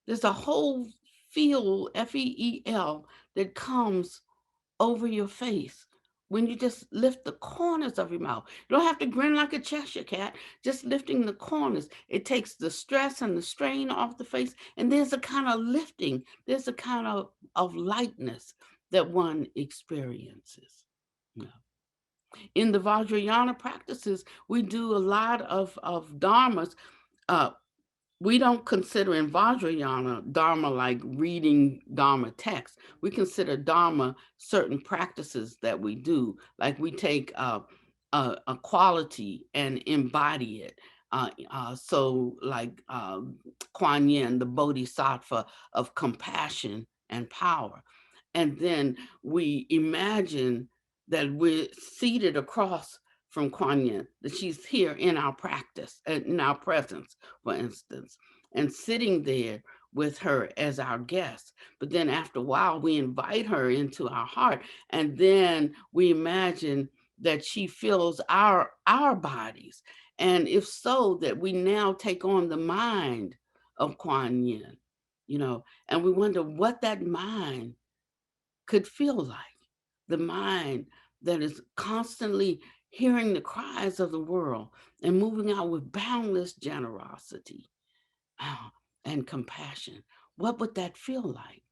there's a whole feel, FEEL, that comes over your face when you just lift the corners of your mouth. You don't have to grin like a Cheshire cat, just lifting the corners. It takes the stress and the strain off the face, and there's a kind of lifting, there's a kind of lightness that one experiences. Yeah. In the Vajrayana practices, we do a lot of dharmas. Uh, we don't consider in Vajrayana Dharma like reading Dharma text. We consider Dharma certain practices that we do, like we take a quality and embody it. So, like Kuan Yin, the Bodhisattva of compassion and power. And then we imagine that we're seated across from Kuan Yin, that she's here in our practice, in our presence, for instance, and sitting there with her as our guest. But then after a while, we invite her into our heart, and then we imagine that she fills our bodies. And if so, that we now take on the mind of Kuan Yin, and we wonder what that mind could feel like. The mind that is constantly hearing the cries of the world and moving out with boundless generosity uh, and compassion. What would that feel like?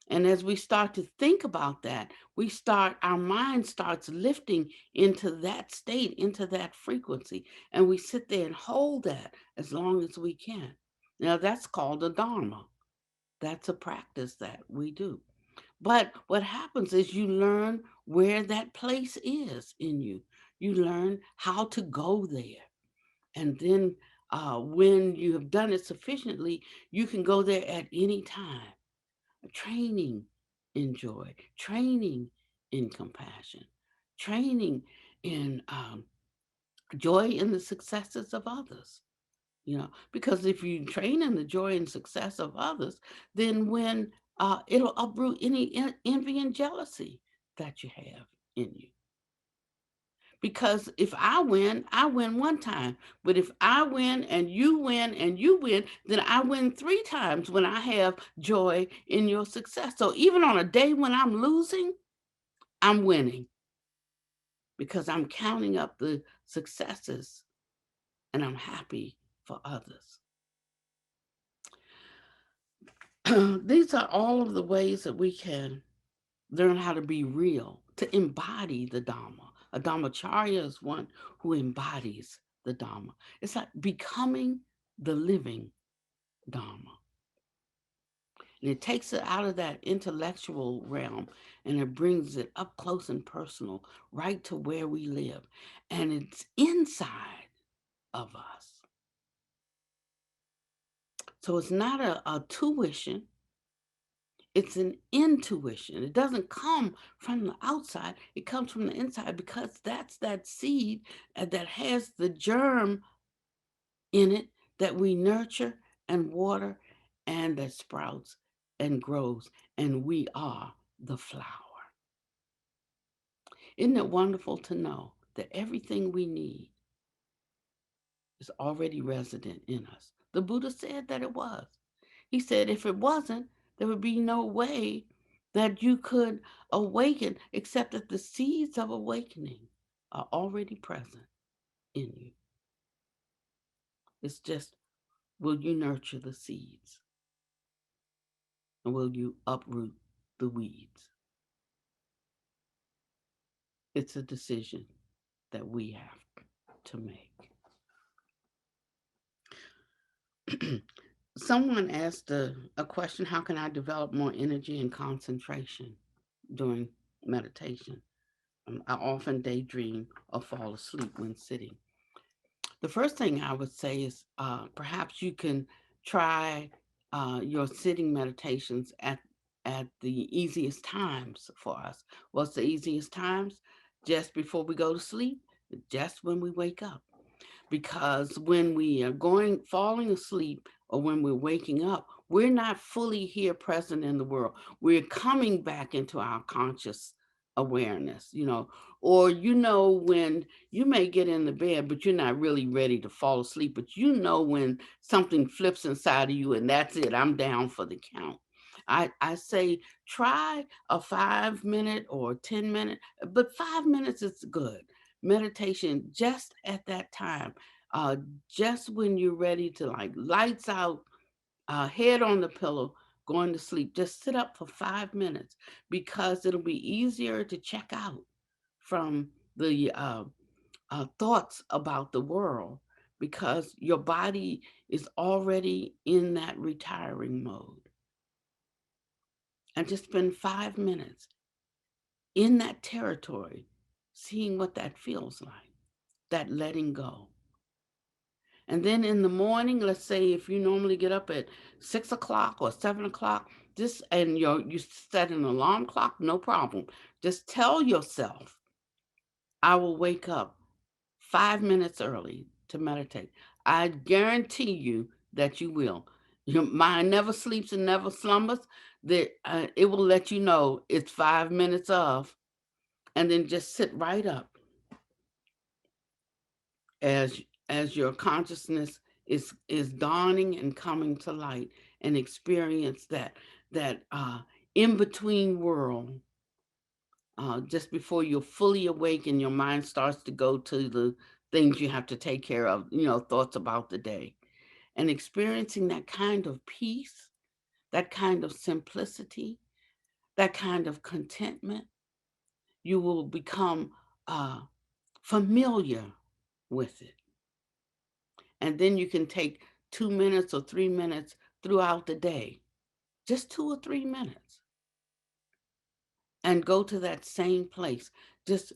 And as we start to think about that, our mind starts lifting into that state, into that frequency. And we sit there and hold that as long as we can. Now, that's called a Dharma. That's a practice that we do. But what happens is you learn where that place is in you. You learn how to go there. And then when you have done it sufficiently, you can go there at any time. Training in joy, training in compassion, training in joy in the successes of others. Because if you train in the joy and success of others, then when it'll uproot any envy and jealousy that you have in you. Because if I win one time. But if I win and you win and you win, then I win 3 times when I have joy in your success. So even on a day when I'm losing, I'm winning because I'm counting up the successes and I'm happy for others. These are all of the ways that we can learn how to be real, to embody the Dharma. A Dharmacharya is one who embodies the Dharma. It's like becoming the living Dharma. And it takes it out of that intellectual realm and it brings it up close and personal, right to where we live. And it's inside of us. So it's not a tuition. It's an intuition. It doesn't come from the outside. It comes from the inside because that's that seed that has the germ in it that we nurture and water and that sprouts and grows. And we are the flower. Isn't it wonderful to know that everything we need is already resident in us? The Buddha said that it was. He said if it wasn't, there would be no way that you could awaken, except that the seeds of awakening are already present in you. It's just, will you nurture the seeds? And will you uproot the weeds? It's a decision that we have to make. Someone asked a question, how can I develop more energy and concentration during meditation? I often daydream or fall asleep when sitting. The first thing I would say is perhaps you can try your sitting meditations at the easiest times for us. What's the easiest times? Just before we go to sleep, just when we wake up. Because when we are falling asleep or when we're waking up, we're not fully here present in the world. We're coming back into our conscious awareness, or when you may get in the bed, but you're not really ready to fall asleep, but when something flips inside of you and that's it, I'm down for the count. I say try a 5-minute or 10-minute, but 5 minutes is good meditation just at that time, just when you're ready to like lights out, head on the pillow, going to sleep. Just sit up for 5 minutes because it'll be easier to check out from the thoughts about the world because your body is already in that retiring mode. And just spend 5 minutes in that territory, seeing what that feels like, that letting go. And then in the morning, let's say if you normally get up at 6 o'clock or 7 o'clock, and you set an alarm clock, no problem. Just tell yourself, I will wake up 5 minutes early to meditate. I guarantee you that you will. Your mind never sleeps and never slumbers. That it will let you know it's 5 minutes of, and then just sit right up as your consciousness is dawning and coming to light, and experience that in between world, just before you're fully awake and your mind starts to go to the things you have to take care of, thoughts about the day, and experiencing that kind of peace, that kind of simplicity, that kind of contentment. You will become familiar with it. And then you can take 2 minutes or 3 minutes throughout the day, just 2 or 3 minutes, and go to that same place. Just,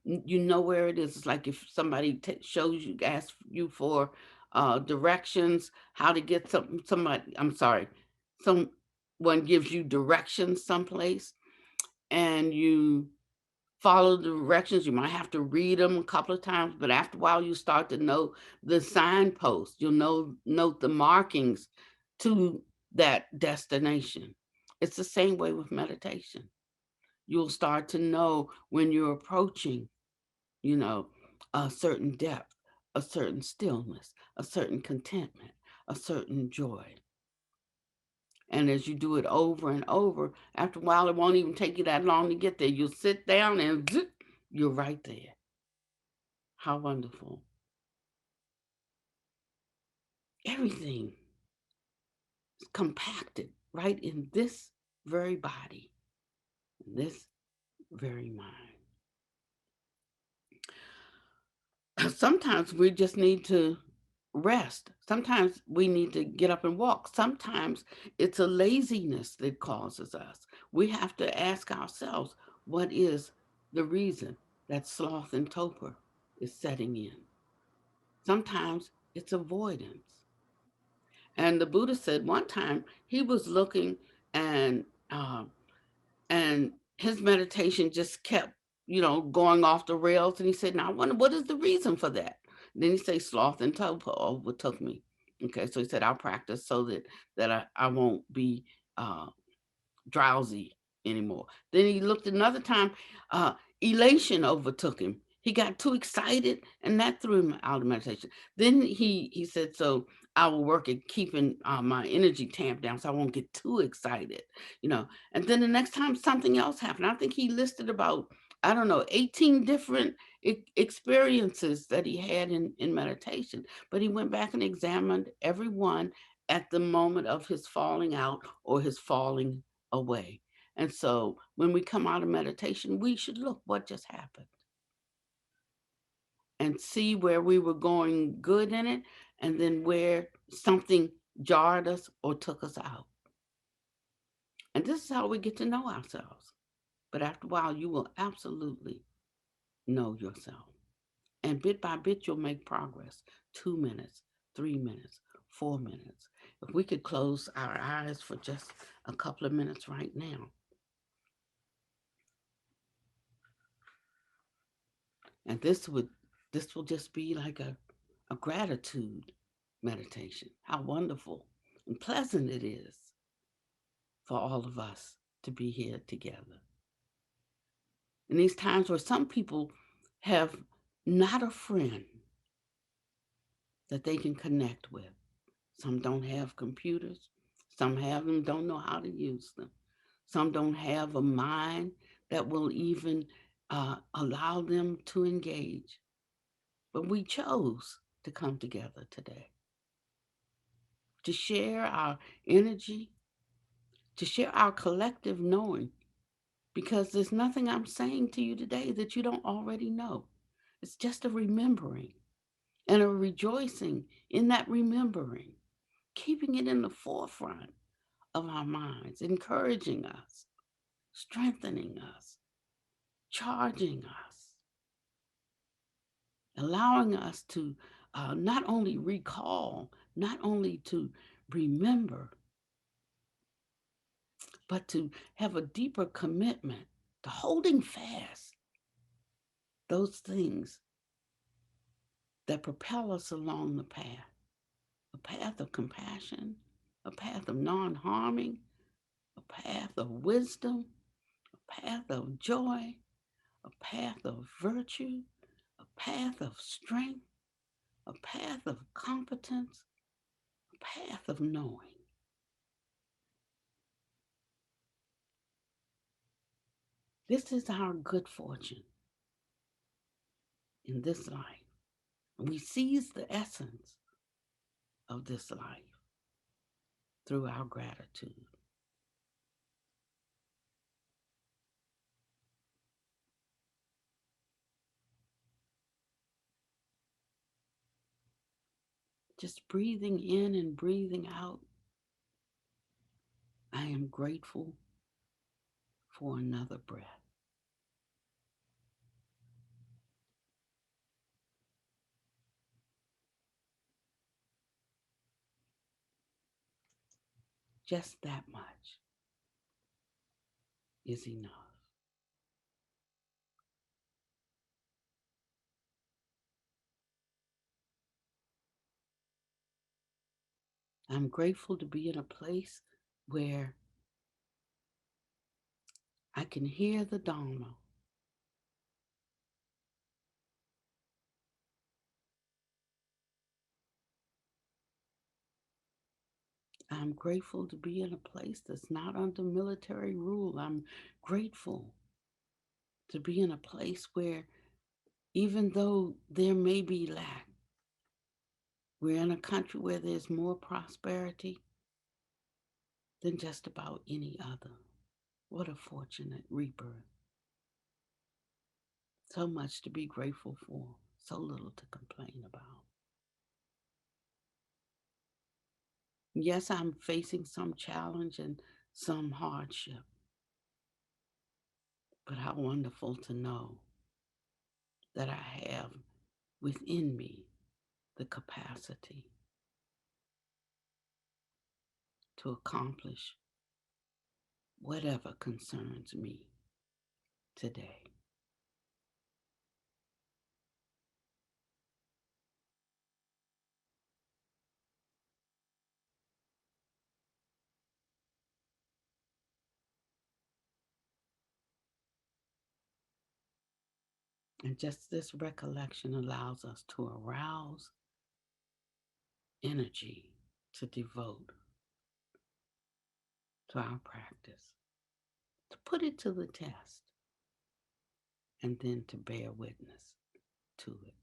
you know where it is. It's like if somebody shows you, asks you for directions, how to get someone gives you directions someplace, and you follow the directions. You might have to read them a couple of times, but after a while you start to know the signposts. You'll note the markings to that destination. It's the same way with meditation. You'll start to know when you're approaching, you know, a certain depth, a certain stillness, a certain contentment, a certain joy. And as you do it over and over, after a while, it won't even take you that long to get there. You'll sit down and zip, you're right there. How wonderful. Everything is compacted right in this very body, in this very mind. Sometimes we just need to rest. Sometimes we need to get up and walk. Sometimes it's a laziness that causes us. We have to ask ourselves, what is the reason that sloth and torpor is setting in? Sometimes it's avoidance. And the Buddha said one time he was looking and uh, and his meditation just kept, going off the rails. And he said, "Now I wonder what is the reason for that." And then he said, "Sloth and torpor overtook me." Okay, so he said, "I'll practice so that I won't be uh, drowsy anymore." Then he looked another time, uh, elation overtook him. He got too excited, and that threw him out of meditation. Then he said, "So I will work at keeping my energy tamped down, so I won't get too excited, you know." And then the next time something else happened. I think he listed about, I don't know, 18 different experiences that he had in meditation. But he went back and examined every one at the moment of his falling out or his falling away. And so when we come out of meditation, we should look what just happened and see where we were going good in it, and then where something jarred us or took us out. And this is how we get to know ourselves. But after a while, you will absolutely know yourself. And bit by bit, you'll make progress. 2 minutes, 3 minutes, 4 minutes. If we could close our eyes for just a couple of minutes right now. And this will just be like a gratitude meditation. How wonderful and pleasant it is for all of us to be here together. In these times where some people have not a friend that they can connect with. Some don't have computers. Some have them, don't know how to use them. Some don't have a mind that will even allow them to engage. But we chose to come together today to share our energy, to share our collective knowing, because there's nothing I'm saying to you today that you don't already know. It's just a remembering and a rejoicing in that remembering, keeping it in the forefront of our minds, encouraging us, strengthening us, charging us, allowing us to not only recall, not only to remember, but to have a deeper commitment to holding fast those things that propel us along the path, a path of compassion, a path of non-harming, a path of wisdom, a path of joy, a path of virtue, a path of strength, a path of competence, a path of knowing. This is our good fortune in this life. We seize the essence of this life through our gratitude. Just breathing in and breathing out, I am grateful for another breath. Just that much is enough. I'm grateful to be in a place where I can hear the Dharma. I'm grateful to be in a place that's not under military rule. I'm grateful to be in a place where, even though there may be lack, we're in a country where there's more prosperity than just about any other. What a fortunate rebirth. So much to be grateful for, so little to complain about. Yes, I'm facing some challenge and some hardship, but how wonderful to know that I have within me the capacity to accomplish whatever concerns me today. And just this recollection allows us to arouse energy to devote to our practice, to put it to the test, and then to bear witness to it.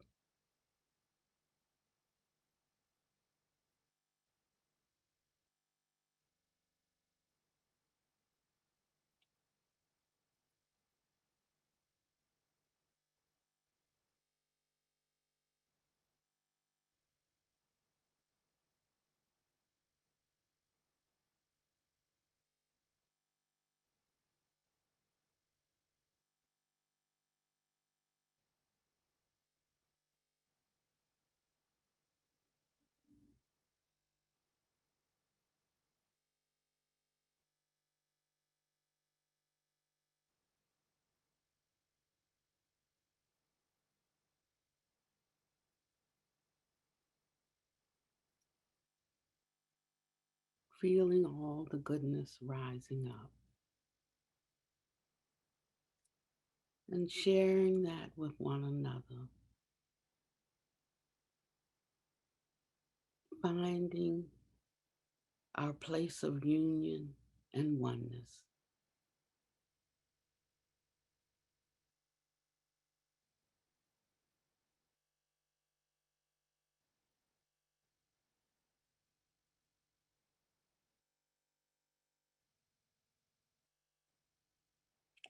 Feeling all the goodness rising up and sharing that with one another, finding our place of union and oneness.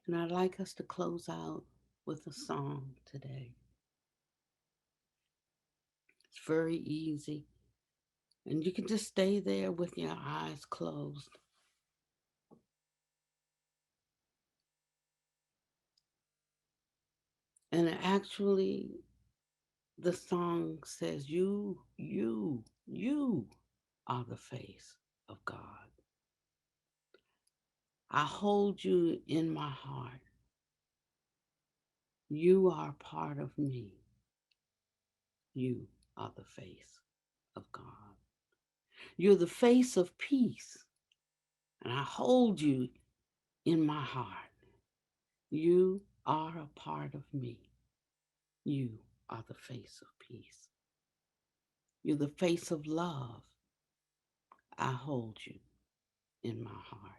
And I'd like us to close out with a song today. It's very easy, and you can just stay there with your eyes closed. And actually, the song says, you are the face of God. I hold you in my heart. You are part of me. You are the face of God. You're the face of peace, and I hold you in my heart. You are a part of me. You are the face of peace. You're the face of love. I hold you in my heart.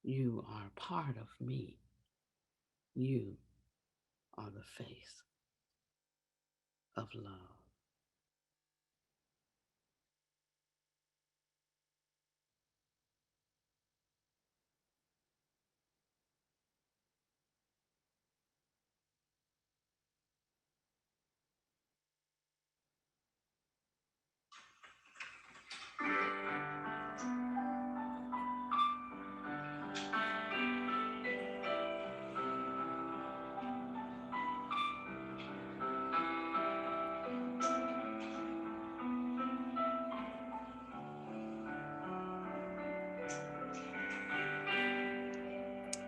You are a part of me. You are the face of love.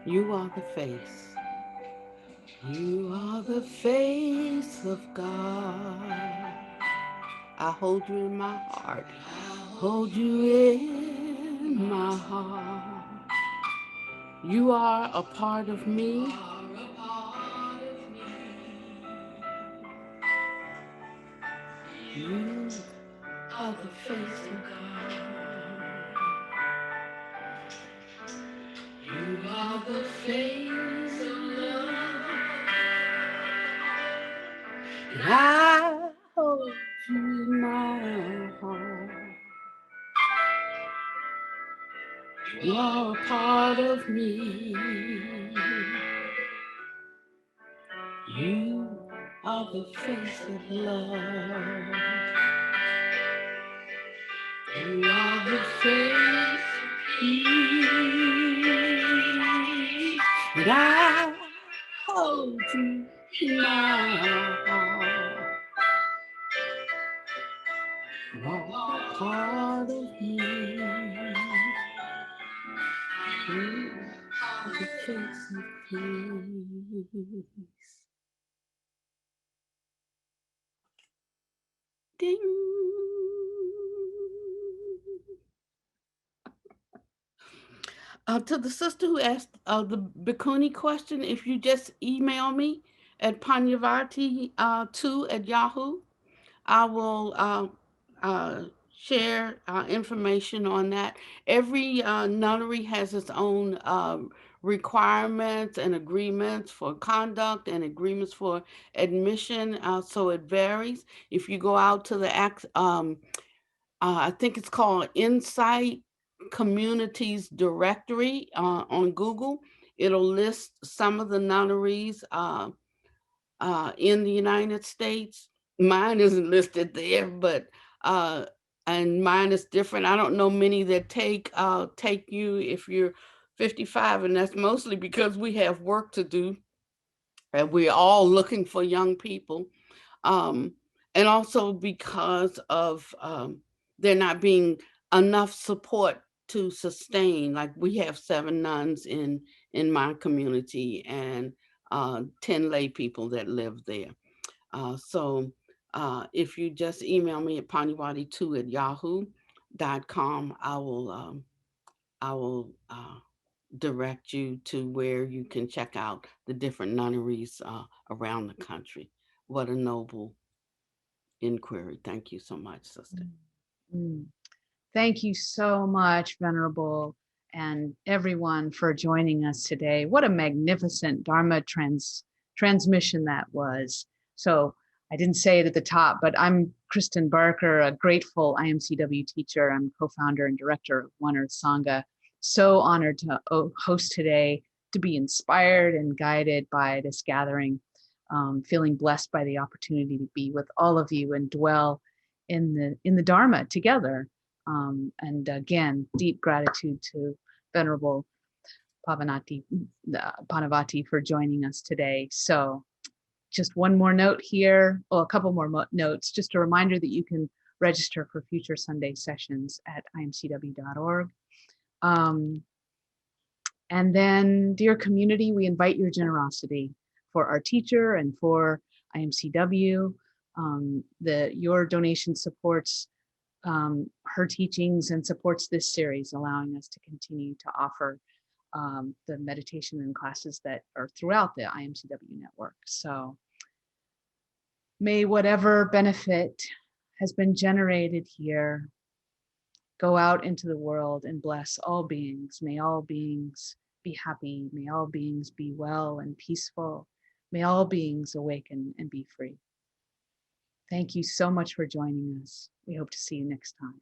You are the face. You are the face of God. I hold you in my heart. Hold you in my heart. You are a part of me. You are the face of God. You are the face of love. And I hold you in my heart. You are a part of me. You are the face of love. You are the face of peace. And I hold you in my heart. You are a part of me. You are the face of peace. Ding. To the sister who asked the Bikuni question, if you just email me at Pannavati 2 at Yahoo, I will share information on that. Every nunnery has its own requirements and agreements for conduct and agreements for admission, so it varies. If you go out to the I think it's called Insight Communities Directory on Google. It'll list some of the nunneries in the United States. Mine isn't listed there, but and mine is different. I don't know many that take you if you're 55, and that's mostly because we have work to do, and we're all looking for young people. Um, and also because of there not being enough support to sustain. Like we have 7 nuns in my community and 10 lay people that live there. So if you just email me at Pannavati2 at yahoo.com, I will direct you to where you can check out the different nunneries around the country. What a noble inquiry. Thank you so much, sister. Mm. Thank you so much, Venerable, and everyone for joining us today. What a magnificent Dharma transmission that was. So I didn't say it at the top, but I'm Kristin Barker, a grateful IMCW teacher. I'm co-founder and director of One Earth Sangha. So honored to host today, to be inspired and guided by this gathering, feeling blessed by the opportunity to be with all of you and dwell in the Dharma together. And again, deep gratitude to Venerable Pannavati for joining us today. So just one more note here, or a couple more notes, just a reminder that you can register for future Sunday sessions at imcw.org. And then, dear community, we invite your generosity for our teacher and for IMCW. Your donation supports her teachings and supports this series, allowing us to continue to offer the meditation and classes that are throughout the IMCW network. So may whatever benefit has been generated here go out into the world and bless all beings. May all beings be happy. May all beings be well and peaceful. May all beings awaken and be free. Thank you so much for joining us. We hope to see you next time.